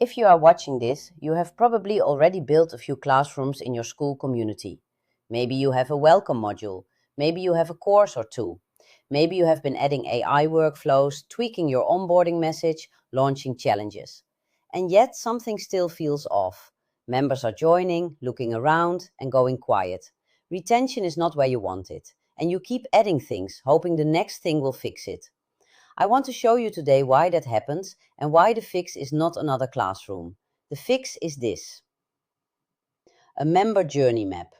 If you are watching this, you have probably already built a few classrooms in your school community. Maybe you have a welcome module. Maybe you have a course or two. Maybe you have been adding AI workflows, tweaking your onboarding message, launching challenges. And yet something still feels off. Members are joining, looking around, and going quiet. Retention is not where you want it. And you keep adding things, hoping the next thing will fix it. I want to show you today why that happens and why the fix is not another classroom. The fix is this: a member journey map.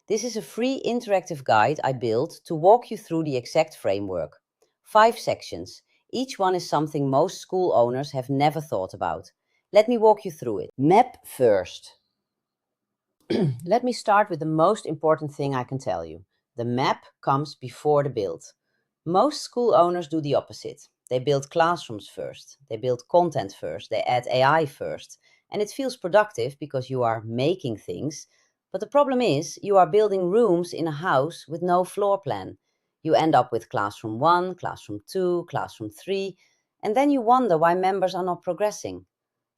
This is a free interactive guide I built to walk you through the exact framework. 5 sections. Each one is something most school owners have never thought about. Let me walk you through it. Map first. Let me start with the most important thing I can tell you. The map comes before the build. Most school owners do the opposite. They build classrooms first, they build content first, they add AI first. And it feels productive because you are making things. But the problem is, you are building rooms in a house with no floor plan. You end up with classroom 1, classroom 2, classroom 3, and then you wonder why members are not progressing.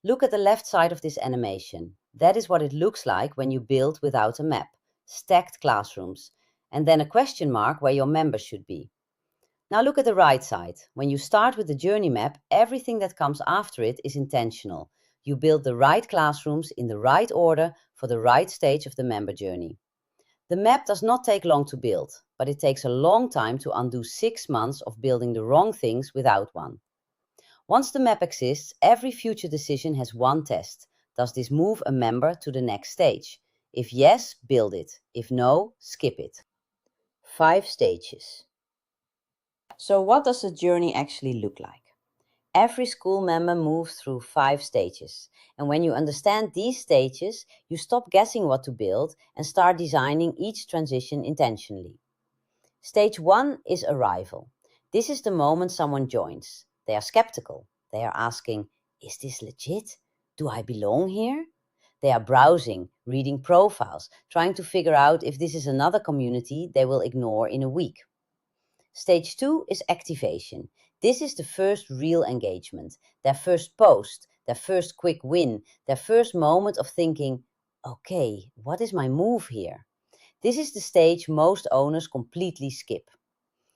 Look at the left side of this animation. That is what it looks like when you build without a map. Stacked classrooms. And then a question mark where your members should be. Now look at the right side. When you start with the journey map, everything that comes after it is intentional. You build the right classrooms in the right order for the right stage of the member journey. The map does not take long to build, but it takes a long time to undo 6 months of building the wrong things without one. Once the map exists, every future decision has one test. Does this move a member to the next stage? If yes, build it. If no, skip it. 5 stages. So what does the journey actually look like? Every school member moves through 5 stages. And when you understand these stages, you stop guessing what to build and start designing each transition intentionally. Stage 1 is arrival. This is the moment someone joins. They are skeptical. They are asking, is this legit? Do I belong here? They are browsing, reading profiles, trying to figure out if this is another community they will ignore in a week. Stage 2 is activation. This is the first real engagement, their first post, their first quick win, their first moment of thinking, okay, what is my move here? This is the stage most owners completely skip.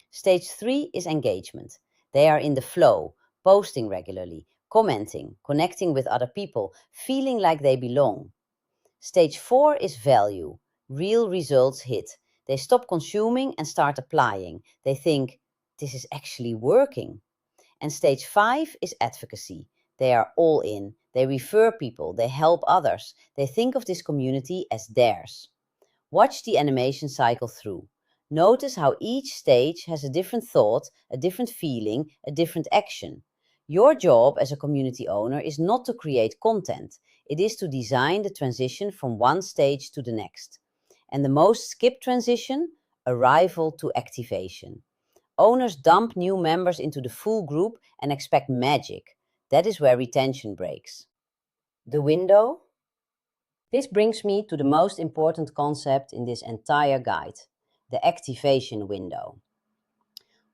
Stage 3 is engagement. They are in the flow, posting regularly, commenting, connecting with other people, feeling like they belong. Stage 4 is value. Real results hit. They stop consuming and start applying. They think, this is actually working. And stage 5 is advocacy. They are all in. They refer people. They help others. They think of this community as theirs. Watch the animation cycle through. Notice how each stage has a different thought, a different feeling, a different action. Your job as a community owner is not to create content. It is to design the transition from one stage to the next. And the most skipped transition? Arrival to activation. Owners dump new members into the full group and expect magic. That is where retention breaks. The window? This brings me to the most important concept in this entire guide, the activation window.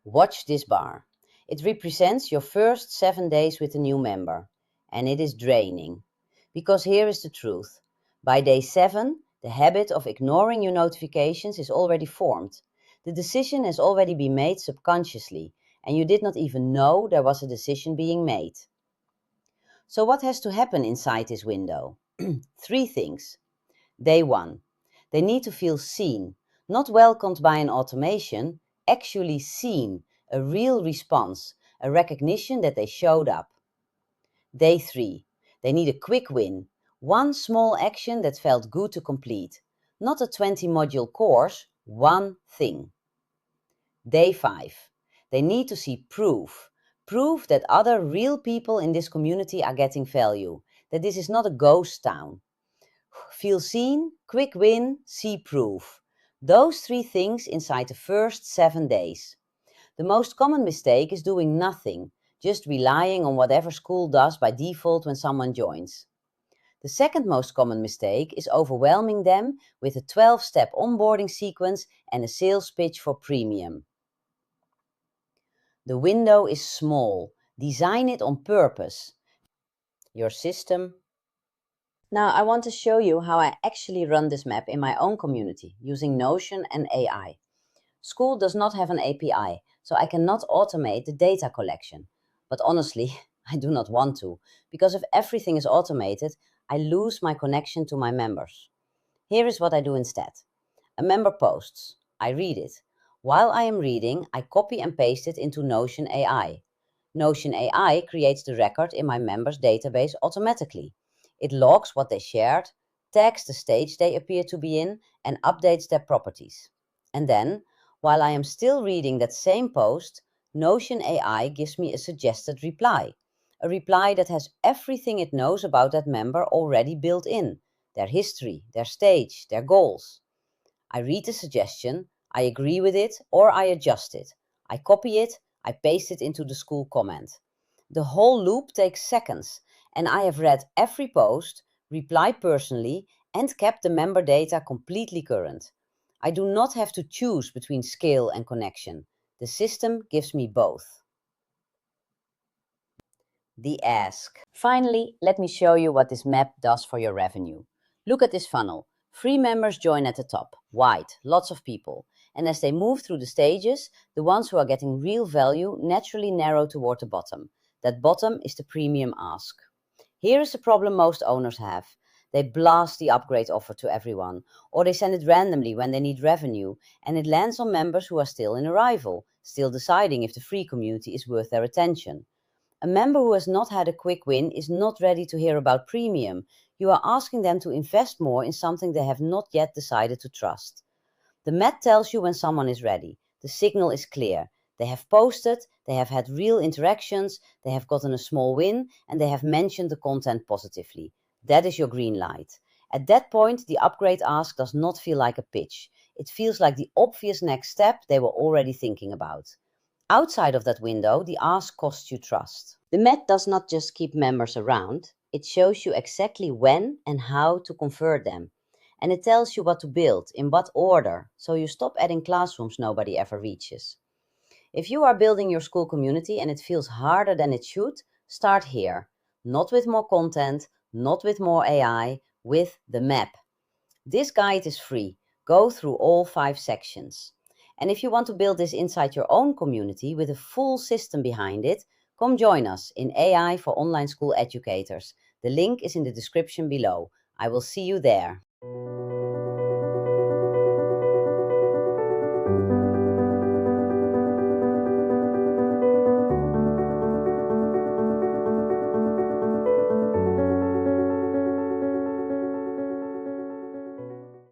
Watch this bar. It represents your first 7 days with a new member, and it is draining. Because here is the truth. By day 7, the habit of ignoring your notifications is already formed. The decision has already been made subconsciously, and you did not even know there was a decision being made. So what has to happen inside this window? 3 things. Day 1. They need to feel seen, not welcomed by an automation, actually seen, a real response, a recognition that they showed up. Day 3. They need a quick win, one small action that felt good to complete, not a 20-module course, one thing. Day 5. They need to see proof, proof that other real people in this community are getting value, that this is not a ghost town. Feel seen, quick win, see proof. Those 3 things inside the first 7 days. The most common mistake is doing nothing, just relying on whatever school does by default when someone joins. The second most common mistake is overwhelming them with a 12-step onboarding sequence and a sales pitch for premium. The window is small. Design it on purpose. your system. Now I want to show you how I actually run this map in my own community using Notion and AI. Skool does not have an API, so I cannot automate the data collection. But honestly, I do not want to, because if everything is automated, I lose my connection to my members. Here is what I do instead. A member posts. I read it. While I am reading, I copy and paste it into Notion AI. Notion AI creates the record in my members' database automatically. It logs what they shared, tags the stage they appear to be in, and updates their properties. And then, while I am still reading that same post, Notion AI gives me a suggested reply. A reply that has everything it knows about that member already built in: their history, their stage, their goals. I read the suggestion, I agree with it, or I adjust it. I copy it, I paste it into the Skool comment. The whole loop takes seconds, and I have read every post, replied personally, and kept the member data completely current. I do not have to choose between scale and connection. The system gives me both. The ask. Finally, let me show you what this map does for your revenue. Look at this funnel. Free members join at the top, wide, lots of people. And as they move through the stages, the ones who are getting real value naturally narrow toward the bottom. That bottom is the premium ask. Here is the problem most owners have. They blast the upgrade offer to everyone, or they send it randomly when they need revenue, and it lands on members who are still in arrival, still deciding if the free community is worth their attention. A member who has not had a quick win is not ready to hear about premium. You are asking them to invest more in something they have not yet decided to trust. The mat tells you when someone is ready. The signal is clear. They have posted, they have had real interactions, they have gotten a small win, and they have mentioned the content positively. That is your green light. At that point, the upgrade ask does not feel like a pitch. It feels like the obvious next step they were already thinking about. Outside of that window, the ask costs you trust. The mat does not just keep members around, it shows you exactly when and how to convert them. And it tells you what to build, in what order, so you stop adding classrooms nobody ever reaches. If you are building your Skool community and it feels harder than it should, start here. Not with more content, not with more AI, with the map. This guide is free. Go through all 5 sections. And if you want to build this inside your own community with a full system behind it, come join us in AI for Online School Educators. The link is in the description below. I will see you there.